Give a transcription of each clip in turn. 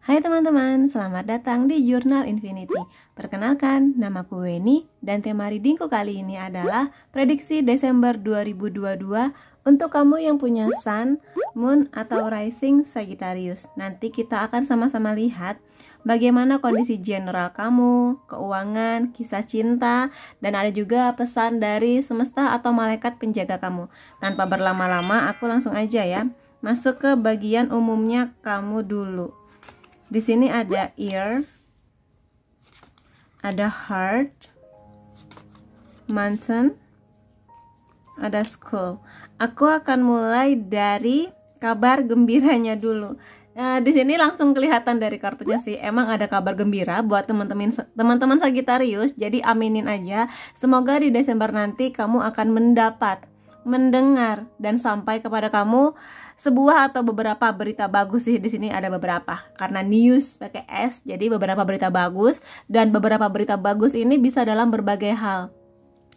Hai teman-teman, selamat datang di Jurnal Infinity. Perkenalkan, namaku Weni dan tema readingku kali ini adalah prediksi Desember 2022 untuk kamu yang punya Sun, Moon, atau Rising Sagittarius. Nanti kita akan sama-sama lihat bagaimana kondisi general kamu, keuangan, kisah cinta, dan ada juga pesan dari semesta atau malaikat penjaga kamu. Tanpa berlama-lama, aku langsung aja ya masuk ke bagian umumnya kamu dulu. Di sini ada ear, ada heart, mountain, ada skull. Aku akan mulai dari kabar gembiranya dulu. Nah, di sini langsung kelihatan dari kartunya sih, emang ada kabar gembira buat teman-teman Sagittarius. Jadi aminin aja. Semoga di Desember nanti kamu akan mendengar dan sampai kepada kamu sebuah atau beberapa berita bagus sih. Di sini ada beberapa karena news pakai S, jadi beberapa berita bagus, dan beberapa berita bagus ini bisa dalam berbagai hal.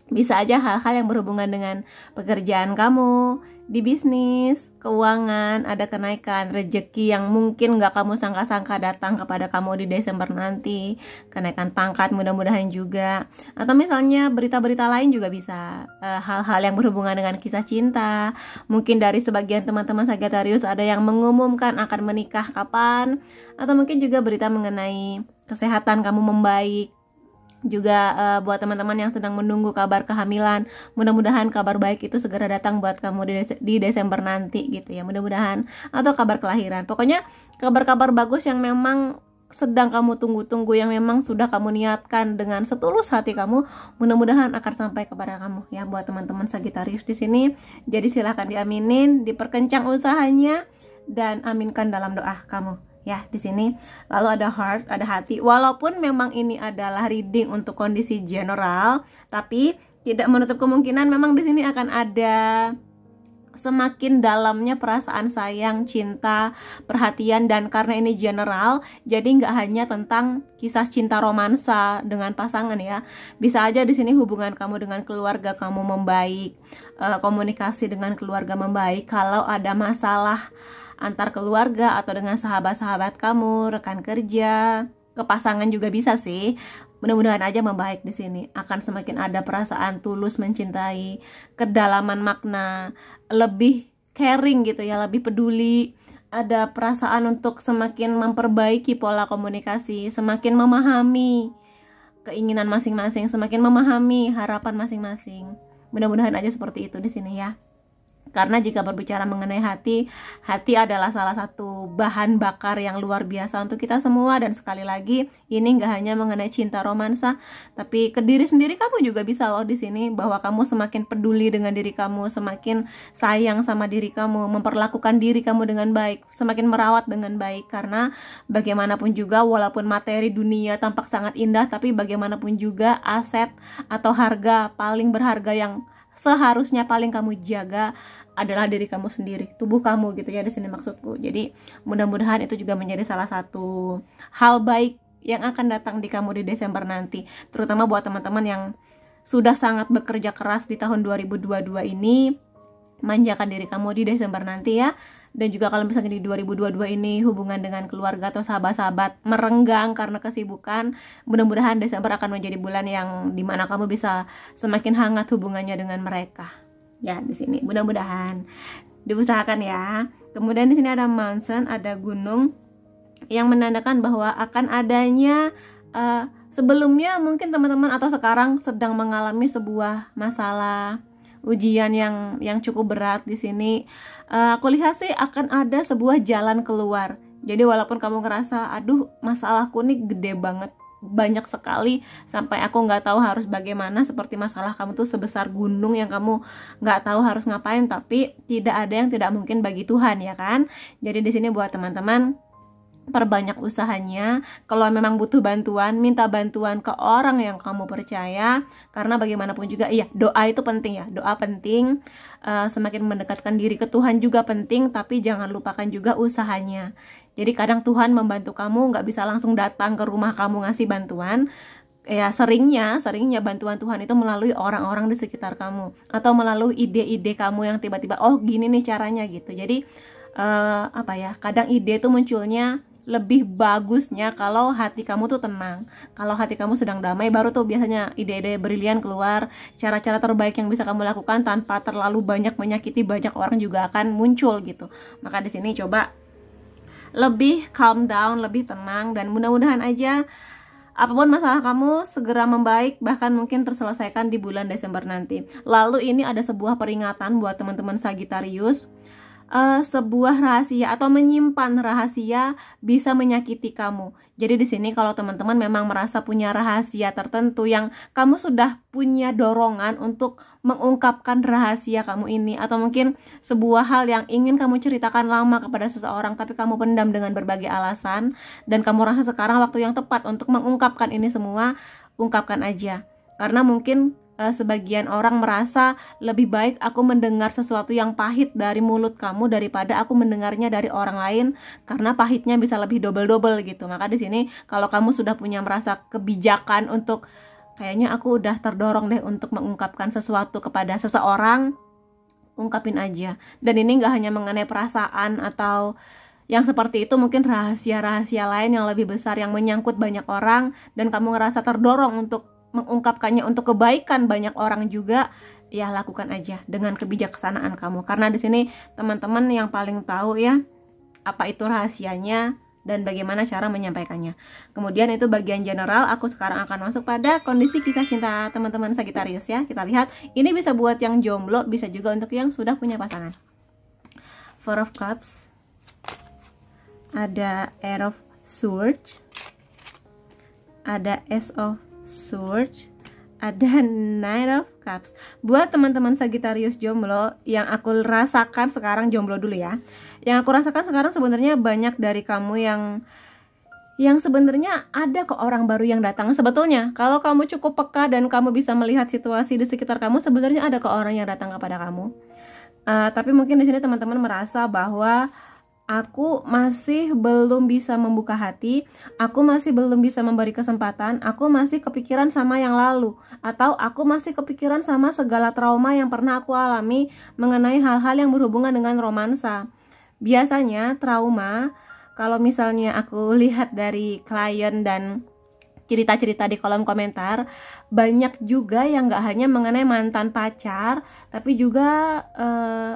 Bisa aja hal-hal yang berhubungan dengan pekerjaan kamu, di bisnis, keuangan, ada kenaikan, rezeki yang mungkin gak kamu sangka-sangka datang kepada kamu di Desember nanti, kenaikan pangkat mudah-mudahan juga, atau misalnya berita-berita lain juga bisa, hal-hal yang berhubungan dengan kisah cinta. Mungkin dari sebagian teman-teman Sagittarius ada yang mengumumkan akan menikah kapan, atau mungkin juga berita mengenai kesehatan kamu membaik. Juga buat teman-teman yang sedang menunggu kabar kehamilan, mudah-mudahan kabar baik itu segera datang buat kamu di Desember nanti gitu ya, mudah-mudahan. Atau kabar kelahiran, pokoknya kabar-kabar bagus yang memang sedang kamu tunggu-tunggu, yang memang sudah kamu niatkan dengan setulus hati kamu, mudah-mudahan akan sampai kepada kamu ya buat teman-teman Sagittarius di sini. Jadi silahkan diaminin, diperkencang usahanya, dan aminkan dalam doa kamu ya di sini. Lalu ada heart, ada hati. Walaupun memang ini adalah reading untuk kondisi general, tapi tidak menutup kemungkinan memang di sini akan ada semakin dalamnya perasaan sayang, cinta, perhatian. Dan karena ini general, jadi nggak hanya tentang kisah cinta romansa dengan pasangan ya. Bisa aja di sini hubungan kamu dengan keluarga kamu membaik, komunikasi dengan keluarga membaik. Kalau ada masalah antar keluarga atau dengan sahabat-sahabat kamu, rekan kerja, ke pasangan juga bisa sih. Mudah-mudahan aja membaik di sini. Akan semakin ada perasaan tulus mencintai, kedalaman makna, lebih caring gitu ya, lebih peduli. Ada perasaan untuk semakin memperbaiki pola komunikasi, semakin memahami keinginan masing-masing, semakin memahami harapan masing-masing. Mudah-mudahan aja seperti itu di sini ya. Karena jika berbicara mengenai hati, hati adalah salah satu bahan bakar yang luar biasa untuk kita semua. Dan sekali lagi, ini nggak hanya mengenai cinta romansa, tapi ke diri sendiri kamu juga bisa loh di sini, bahwa kamu semakin peduli dengan diri kamu, semakin sayang sama diri kamu, memperlakukan diri kamu dengan baik, semakin merawat dengan baik. Karena bagaimanapun juga, walaupun materi dunia tampak sangat indah, tapi bagaimanapun juga aset atau harga paling berharga yang seharusnya paling kamu jaga adalah diri kamu sendiri, tubuh kamu gitu ya di sini maksudku. Jadi mudah-mudahan itu juga menjadi salah satu hal baik yang akan datang di kamu di Desember nanti, terutama buat teman-teman yang sudah sangat bekerja keras di tahun 2022 ini. Manjakan diri kamu di Desember nanti ya. Dan juga kalau misalnya di 2022 ini hubungan dengan keluarga atau sahabat-sahabat merenggang karena kesibukan, mudah-mudahan Desember akan menjadi bulan yang dimana kamu bisa semakin hangat hubungannya dengan mereka. Ya di sini mudah-mudahan diusahakan ya. Kemudian di sini ada mountain, ada gunung, yang menandakan bahwa akan adanya sebelumnya mungkin teman-teman atau sekarang sedang mengalami sebuah masalah, ujian yang cukup berat di sini. Aku lihat sih akan ada sebuah jalan keluar. Jadi walaupun kamu ngerasa aduh masalahku nih gede banget, banyak sekali sampai aku nggak tahu harus bagaimana, seperti masalah kamu tuh sebesar gunung yang kamu nggak tahu harus ngapain, tapi tidak ada yang tidak mungkin bagi Tuhan ya kan. Jadi di sini buat teman-teman, perbanyak usahanya. Kalau memang butuh bantuan, minta bantuan ke orang yang kamu percaya. Karena bagaimanapun juga, iya, doa itu penting ya. Doa penting, semakin mendekatkan diri ke Tuhan juga penting. Tapi jangan lupakan juga usahanya. Jadi kadang Tuhan membantu kamu, nggak bisa langsung datang ke rumah kamu ngasih bantuan. Ya seringnya bantuan Tuhan itu melalui orang-orang di sekitar kamu, atau melalui ide-ide kamu yang tiba-tiba, oh gini nih caranya gitu. Jadi kadang ide itu munculnya lebih bagusnya kalau hati kamu tuh tenang. Kalau hati kamu sedang damai, baru tuh biasanya ide-ide brilian keluar, cara-cara terbaik yang bisa kamu lakukan tanpa terlalu banyak menyakiti banyak orang juga akan muncul gitu. Maka di sini coba lebih calm down, lebih tenang, dan mudah-mudahan aja apapun masalah kamu segera membaik, bahkan mungkin terselesaikan di bulan Desember nanti. Lalu ini ada sebuah peringatan buat teman-teman Sagittarius. Sebuah rahasia atau menyimpan rahasia bisa menyakiti kamu. Jadi di sini kalau teman-teman memang merasa punya rahasia tertentu yang kamu sudah punya dorongan untuk mengungkapkan rahasia kamu ini, atau mungkin sebuah hal yang ingin kamu ceritakan lama kepada seseorang tapi kamu pendam dengan berbagai alasan, dan kamu rasa sekarang waktu yang tepat untuk mengungkapkan ini semua, ungkapkan aja. Karena mungkin sebagian orang merasa lebih baik aku mendengar sesuatu yang pahit dari mulut kamu daripada aku mendengarnya dari orang lain, karena pahitnya bisa lebih double-double gitu. Maka di sini kalau kamu sudah punya merasa kebijakan untuk kayaknya aku udah terdorong deh untuk mengungkapkan sesuatu kepada seseorang, ungkapin aja. Dan ini gak hanya mengenai perasaan atau yang seperti itu, mungkin rahasia-rahasia lain yang lebih besar yang menyangkut banyak orang dan kamu ngerasa terdorong untuk mengungkapkannya untuk kebaikan banyak orang juga, ya lakukan aja dengan kebijaksanaan kamu. Karena di sini teman-teman yang paling tahu ya apa itu rahasianya dan bagaimana cara menyampaikannya. Kemudian itu bagian general. Aku sekarang akan masuk pada kondisi kisah cinta teman-teman Sagittarius ya. Kita lihat, ini bisa buat yang jomblo, bisa juga untuk yang sudah punya pasangan. Four of Cups, ada Ace of Swords, ada Ace of Swords, ada Knight of Cups. Buat teman-teman Sagittarius jomblo, yang aku rasakan sekarang, jomblo dulu ya. Yang aku rasakan sekarang sebenarnya banyak dari kamu yang sebenarnya ada kok orang baru yang datang. Sebetulnya kalau kamu cukup peka dan kamu bisa melihat situasi di sekitar kamu, sebenarnya ada kok orang yang datang kepada kamu. Tapi mungkin di sini teman-teman merasa bahwa aku masih belum bisa membuka hati, aku masih belum bisa memberi kesempatan, aku masih kepikiran sama yang lalu, atau aku masih kepikiran sama segala trauma yang pernah aku alami mengenai hal-hal yang berhubungan dengan romansa. Biasanya trauma, kalau misalnya aku lihat dari klien dan cerita-cerita di kolom komentar, banyak juga yang gak hanya mengenai mantan pacar, tapi juga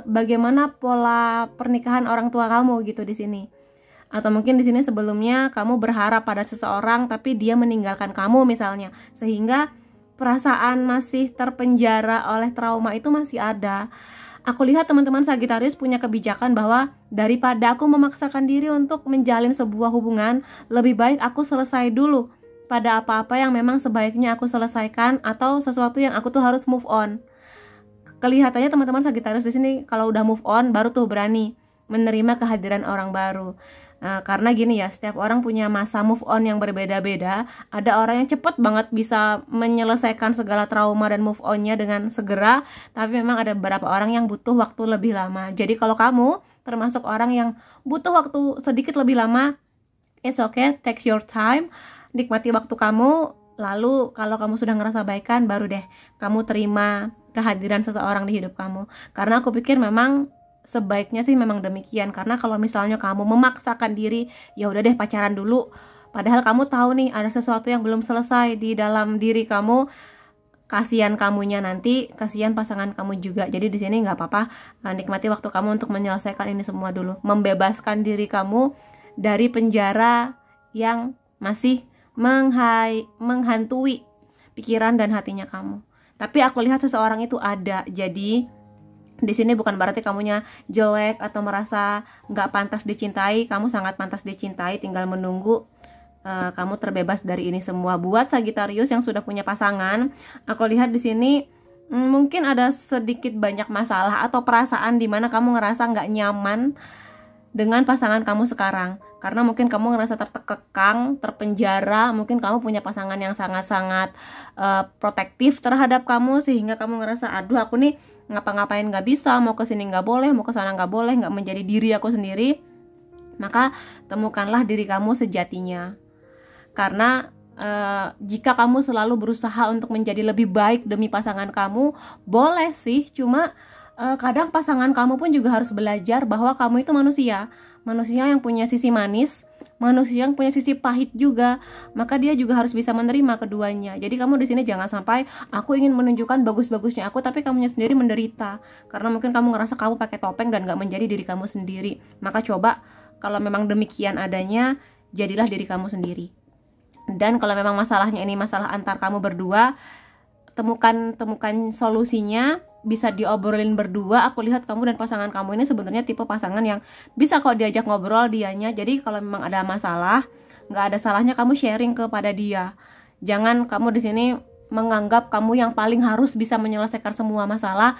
bagaimana pola pernikahan orang tua kamu gitu di sini. Atau mungkin di sini sebelumnya kamu berharap pada seseorang tapi dia meninggalkan kamu misalnya, sehingga perasaan masih terpenjara oleh trauma itu masih ada. Aku lihat teman-teman Sagittarius punya kebijakan bahwa daripada aku memaksakan diri untuk menjalin sebuah hubungan, lebih baik aku selesai dulu pada apa-apa yang memang sebaiknya aku selesaikan, atau sesuatu yang aku tuh harus move on. Kelihatannya teman-teman Sagittarius di sini kalau udah move on baru tuh berani menerima kehadiran orang baru. Karena gini ya, setiap orang punya masa move on yang berbeda-beda. Ada orang yang cepet banget bisa menyelesaikan segala trauma dan move onnya dengan segera, tapi memang ada beberapa orang yang butuh waktu lebih lama. Jadi kalau kamu termasuk orang yang butuh waktu sedikit lebih lama, it's okay, take your time, nikmati waktu kamu. Lalu kalau kamu sudah ngerasa baikan, baru deh kamu terima kehadiran seseorang di hidup kamu. Karena aku pikir memang sebaiknya sih memang demikian. Karena kalau misalnya kamu memaksakan diri, ya udah deh pacaran dulu, padahal kamu tahu nih ada sesuatu yang belum selesai di dalam diri kamu, kasihan kamunya nanti, kasihan pasangan kamu juga. Jadi di sini nggak apa-apa, nikmati waktu kamu untuk menyelesaikan ini semua dulu, membebaskan diri kamu dari penjara yang masih menghantui pikiran dan hatinya kamu. Tapi aku lihat seseorang itu ada. Jadi di sini bukan berarti kamunya jelek atau merasa nggak pantas dicintai. Kamu sangat pantas dicintai, tinggal menunggu kamu terbebas dari ini semua. Buat Sagittarius yang sudah punya pasangan, aku lihat di sini mungkin ada sedikit banyak masalah atau perasaan di mana kamu ngerasa nggak nyaman dengan pasangan kamu sekarang. Karena mungkin kamu ngerasa terkekang, terpenjara. Mungkin kamu punya pasangan yang sangat-sangat protektif terhadap kamu, sehingga kamu ngerasa, aduh aku nih ngapa-ngapain gak bisa, mau kesini gak boleh, mau kesana gak boleh, gak menjadi diri aku sendiri. Maka temukanlah diri kamu sejatinya. Karena jika kamu selalu berusaha untuk menjadi lebih baik demi pasangan kamu, boleh sih, cuma kadang pasangan kamu pun juga harus belajar bahwa kamu itu manusia yang punya sisi manis, manusia yang punya sisi pahit juga, maka dia juga harus bisa menerima keduanya. Jadi kamu di sini jangan sampai aku ingin menunjukkan bagus-bagusnya aku tapi kamunya sendiri menderita karena mungkin kamu ngerasa kamu pakai topeng dan gak menjadi diri kamu sendiri. Maka coba kalau memang demikian adanya, jadilah diri kamu sendiri. Dan kalau memang masalahnya ini masalah antar kamu berdua, temukan solusinya, bisa diobrolin berdua. Aku lihat kamu dan pasangan kamu ini sebenarnya tipe pasangan yang bisa kok diajak ngobrol dianya. Jadi kalau memang ada masalah, nggak ada salahnya kamu sharing kepada dia. Jangan kamu di sini menganggap kamu yang paling harus bisa menyelesaikan semua masalah.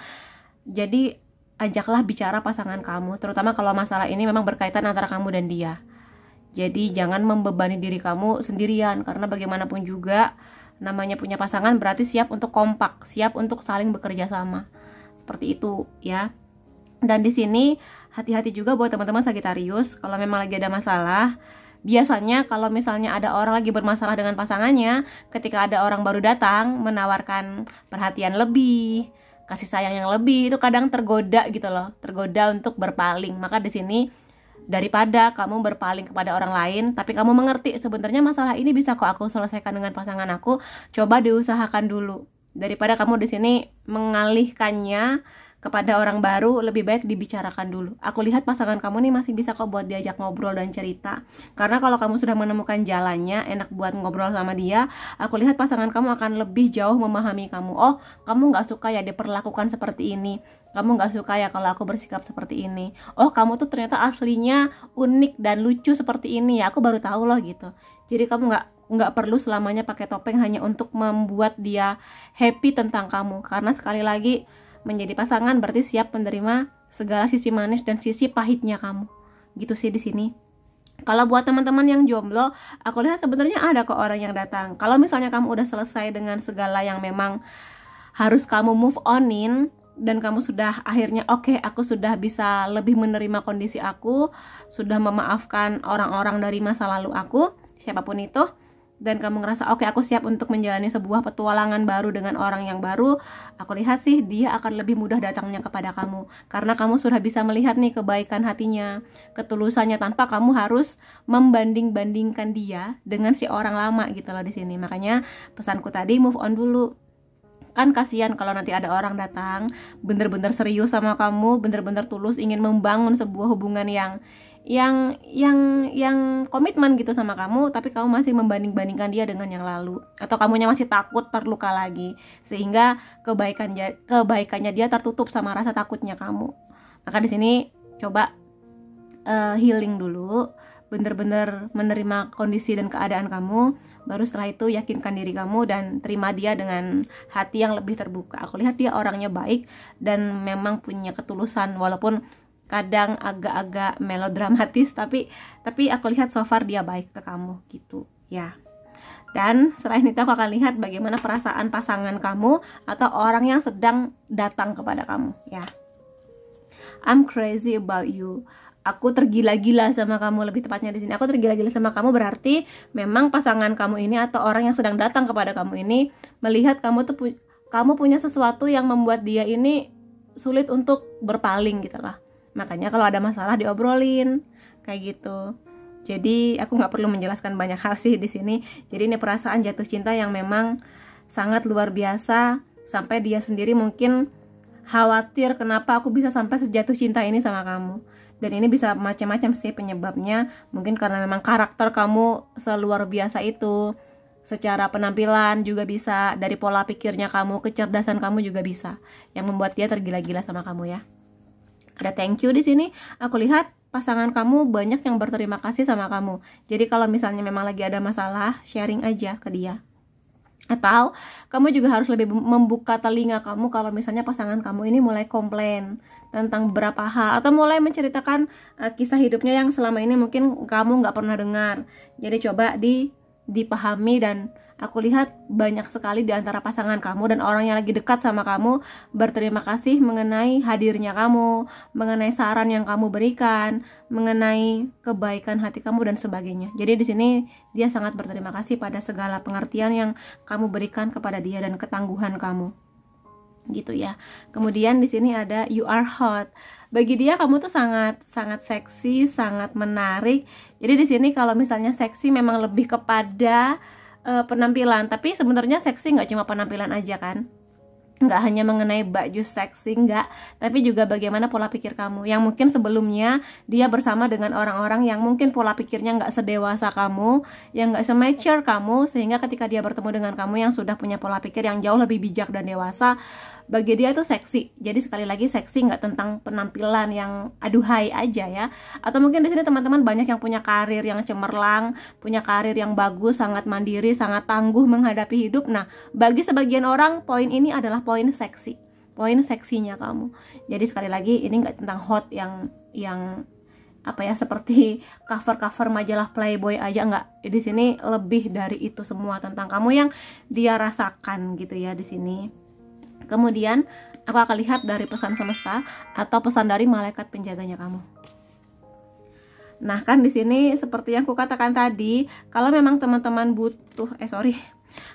Jadi ajaklah bicara pasangan kamu, terutama kalau masalah ini memang berkaitan antara kamu dan dia. Jadi jangan membebani diri kamu sendirian, karena bagaimanapun juga namanya punya pasangan berarti siap untuk kompak, siap untuk saling bekerja sama. Seperti itu ya. Dan di sini hati-hati juga buat teman-teman Sagittarius, kalau memang lagi ada masalah. Biasanya kalau misalnya ada orang lagi bermasalah dengan pasangannya, ketika ada orang baru datang menawarkan perhatian lebih, kasih sayang yang lebih, itu kadang tergoda gitu loh, tergoda untuk berpaling. Maka di sini daripada kamu berpaling kepada orang lain, tapi kamu mengerti sebenarnya masalah ini bisa kok aku selesaikan dengan pasangan aku, coba diusahakan dulu. Daripada kamu di sini mengalihkannya kepada orang baru, lebih baik dibicarakan dulu. Aku lihat pasangan kamu nih masih bisa kok buat diajak ngobrol dan cerita. Karena kalau kamu sudah menemukan jalannya, enak buat ngobrol sama dia, aku lihat pasangan kamu akan lebih jauh memahami kamu. Oh, kamu gak suka ya diperlakukan seperti ini, kamu gak suka ya kalau aku bersikap seperti ini. Oh, kamu tuh ternyata aslinya unik dan lucu seperti ini ya, aku baru tahu loh gitu. Jadi kamu nggak perlu selamanya pakai topeng hanya untuk membuat dia happy tentang kamu. Karena sekali lagi, menjadi pasangan berarti siap menerima segala sisi manis dan sisi pahitnya kamu. Gitu sih di sini. Kalau buat teman-teman yang jomblo, aku lihat sebenarnya ada kok orang yang datang. Kalau misalnya kamu udah selesai dengan segala yang memang harus kamu move onin, dan kamu sudah akhirnya oke, aku sudah bisa lebih menerima kondisi aku, sudah memaafkan orang-orang dari masa lalu aku, siapapun itu, dan kamu ngerasa oke, aku siap untuk menjalani sebuah petualangan baru dengan orang yang baru, aku lihat sih dia akan lebih mudah datangnya kepada kamu, karena kamu sudah bisa melihat nih kebaikan hatinya, ketulusannya, tanpa kamu harus membanding-bandingkan dia dengan si orang lama gitu loh di sini. Makanya pesanku tadi, move on dulu. Kan kasihan kalau nanti ada orang datang bener-bener serius sama kamu, bener-bener tulus ingin membangun sebuah hubungan yang komitmen gitu sama kamu, tapi kamu masih membanding-bandingkan dia dengan yang lalu, atau kamunya masih takut terluka lagi, sehingga kebaikannya dia tertutup sama rasa takutnya kamu. Maka di sini coba healing dulu, bener-bener menerima kondisi dan keadaan kamu, baru setelah itu yakinkan diri kamu dan terima dia dengan hati yang lebih terbuka. Aku lihat dia orangnya baik dan memang punya ketulusan, walaupun kadang agak-agak melodramatis, tapi aku lihat so far dia baik ke kamu gitu ya. Dan selain itu aku akan lihat bagaimana perasaan pasangan kamu atau orang yang sedang datang kepada kamu ya. I'm crazy about you. Aku tergila-gila sama kamu, lebih tepatnya di sini. Aku tergila-gila sama kamu berarti memang pasangan kamu ini atau orang yang sedang datang kepada kamu ini melihat kamu punya sesuatu yang membuat dia ini sulit untuk berpaling gitu lah. Makanya kalau ada masalah diobrolin kayak gitu. Jadi aku nggak perlu menjelaskan banyak hal sih di sini. Jadi ini perasaan jatuh cinta yang memang sangat luar biasa, sampai dia sendiri mungkin khawatir kenapa aku bisa sampai sejatuh cinta ini sama kamu. Dan ini bisa macam-macam sih penyebabnya. Mungkin karena memang karakter kamu seluar biasa itu. Secara penampilan juga bisa, dari pola pikirnya kamu, kecerdasan kamu juga bisa, yang membuat dia tergila-gila sama kamu ya. Ada thank you di sini. Aku lihat pasangan kamu banyak yang berterima kasih sama kamu. Jadi kalau misalnya memang lagi ada masalah, sharing aja ke dia. Atau kamu juga harus lebih membuka telinga kamu kalau misalnya pasangan kamu ini mulai komplain tentang beberapa hal, atau mulai menceritakan kisah hidupnya yang selama ini mungkin kamu nggak pernah dengar. Jadi coba dipahami, dan aku lihat banyak sekali di antara pasangan kamu dan orang yang lagi dekat sama kamu berterima kasih mengenai hadirnya kamu, mengenai saran yang kamu berikan, mengenai kebaikan hati kamu dan sebagainya. Jadi di sini dia sangat berterima kasih pada segala pengertian yang kamu berikan kepada dia dan ketangguhan kamu. gitu ya. Kemudian di sini ada you are hot. Bagi dia kamu tuh sangat seksi, sangat menarik. Jadi di sini kalau misalnya seksi memang lebih kepada penampilan, tapi sebenarnya seksi nggak cuma penampilan aja kan. Nggak hanya mengenai baju seksi, nggak, tapi juga bagaimana pola pikir kamu yang mungkin sebelumnya dia bersama dengan orang-orang yang mungkin pola pikirnya nggak sedewasa kamu, yang nggak semature kamu, sehingga ketika dia bertemu dengan kamu yang sudah punya pola pikir yang jauh lebih bijak dan dewasa, bagi dia tuh seksi. Jadi sekali lagi seksi nggak tentang penampilan yang aduhai aja ya. Atau mungkin di sini teman-teman banyak yang punya karir yang cemerlang, punya karir yang bagus, sangat mandiri, sangat tangguh menghadapi hidup. Nah, bagi sebagian orang poin ini adalah poin seksi, poin seksinya kamu. Jadi sekali lagi ini nggak tentang hot yang apa ya, seperti cover majalah Playboy aja, nggak. Di sini lebih dari itu semua tentang kamu yang dia rasakan gitu ya di sini. Kemudian aku akan lihat dari pesan semesta atau pesan dari malaikat penjaganya kamu. Nah, kan di sini seperti yang aku katakan tadi, kalau memang teman-teman butuh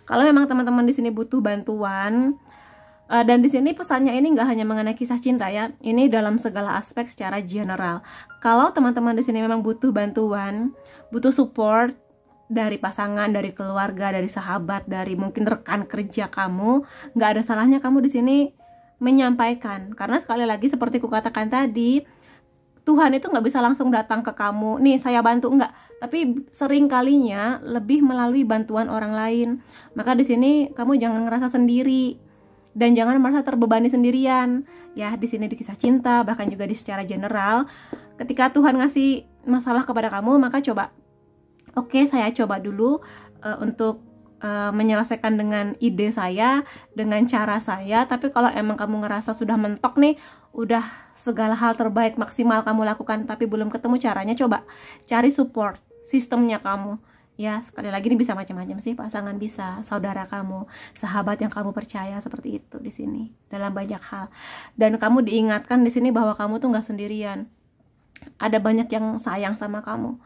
kalau memang teman-teman di sini butuh bantuan, dan di sini pesannya ini nggak hanya mengenai kisah cinta ya, ini dalam segala aspek secara general. Kalau teman-teman di sini memang butuh bantuan, butuh support dari pasangan, dari keluarga, dari sahabat, dari mungkin rekan kerja kamu, nggak ada salahnya kamu di sini menyampaikan. Karena sekali lagi seperti ku katakan tadi, Tuhan itu nggak bisa langsung datang ke kamu, nih saya bantu, nggak. Tapi sering kalinya lebih melalui bantuan orang lain. Maka di sini kamu jangan ngerasa sendiri dan jangan merasa terbebani sendirian. Ya, di sini di kisah cinta, bahkan juga di secara general, ketika Tuhan ngasih masalah kepada kamu, maka coba, oke, saya coba dulu untuk menyelesaikan dengan ide saya, dengan cara saya. Tapi kalau emang kamu ngerasa sudah mentok nih, udah segala hal terbaik maksimal kamu lakukan, tapi belum ketemu caranya, coba cari support sistemnya kamu. Ya, sekali lagi ini bisa macam-macam sih, pasangan bisa, saudara kamu, sahabat yang kamu percaya, seperti itu di sini dalam banyak hal. Dan kamu diingatkan di sini bahwa kamu tuh nggak sendirian. Ada banyak yang sayang sama kamu.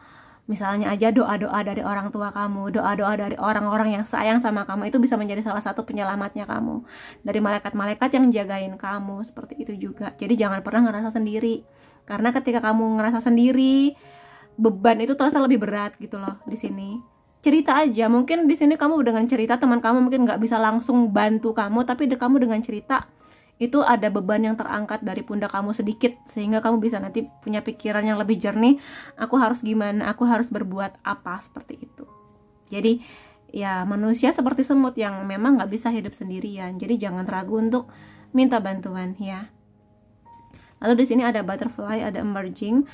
Misalnya aja doa-doa dari orang tua kamu, doa-doa dari orang-orang yang sayang sama kamu, itu bisa menjadi salah satu penyelamatnya kamu. Dari malaikat-malaikat yang jagain kamu, seperti itu juga. Jadi jangan pernah ngerasa sendiri. Karena ketika kamu ngerasa sendiri, beban itu terasa lebih berat gitu loh di sini. Cerita aja, mungkin di sini kamu dengan cerita, teman kamu mungkin nggak bisa langsung bantu kamu, tapi kamu dengan cerita, itu ada beban yang terangkat dari pundak kamu sedikit, sehingga kamu bisa nanti punya pikiran yang lebih jernih. Aku harus gimana, aku harus berbuat apa, seperti itu. Jadi ya, manusia seperti semut yang memang nggak bisa hidup sendirian. Jadi jangan ragu untuk minta bantuan ya. Lalu di sini ada butterfly, ada emerging,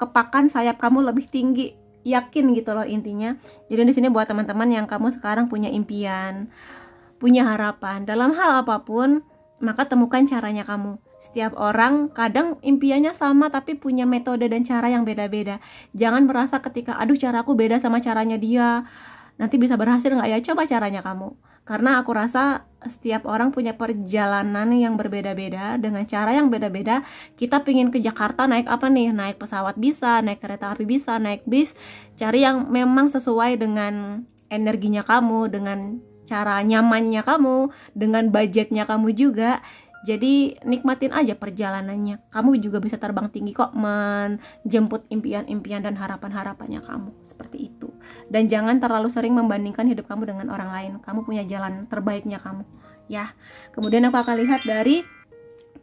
kepakan sayap kamu lebih tinggi, yakin gitu loh intinya. Jadi di sini buat teman-teman yang kamu sekarang punya impian, punya harapan dalam hal apapun, maka temukan caranya kamu. Setiap orang kadang impiannya sama tapi punya metode dan cara yang beda-beda. Jangan merasa ketika aduh caraku beda sama caranya dia, nanti bisa berhasil nggak ya? Coba caranya kamu. Karena aku rasa setiap orang punya perjalanan yang berbeda-beda dengan cara yang beda-beda. Kita pingin ke Jakarta naik apa nih? Naik pesawat bisa, naik kereta api bisa, naik bis. Cari yang memang sesuai dengan energinya kamu, dengan cara nyamannya kamu, dengan budgetnya kamu juga. Jadi nikmatin aja perjalanannya. Kamu juga bisa terbang tinggi kok, menjemput impian-impian dan harapan-harapannya kamu. Seperti itu. Dan jangan terlalu sering membandingkan hidup kamu dengan orang lain. Kamu punya jalan terbaiknya kamu, ya. Kemudian aku akan lihat dari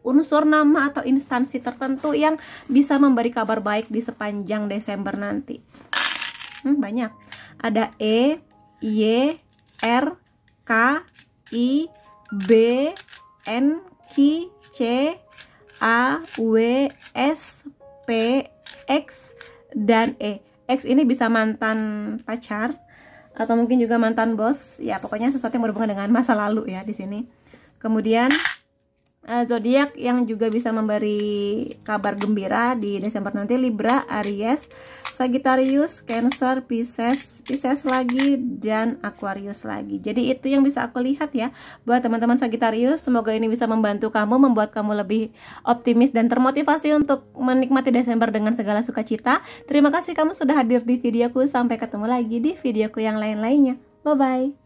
unsur nama atau instansi tertentu yang bisa memberi kabar baik di sepanjang Desember nanti. Banyak. Ada E, Y, R, K, I, B, N, Q, C, A, W, S, P, X, dan E. X ini bisa mantan pacar atau mungkin juga mantan bos, ya pokoknya sesuatu yang berhubungan dengan masa lalu ya di sini. Kemudian zodiak yang juga bisa memberi kabar gembira di Desember nanti: Libra, Aries, Sagittarius, Cancer, Pisces lagi, dan Aquarius lagi. Jadi itu yang bisa aku lihat ya buat teman-teman Sagittarius. Semoga ini bisa membantu kamu, membuat kamu lebih optimis dan termotivasi untuk menikmati Desember dengan segala sukacita. Terima kasih kamu sudah hadir di videoku. Sampai ketemu lagi di videoku yang lain-lainnya. Bye-bye.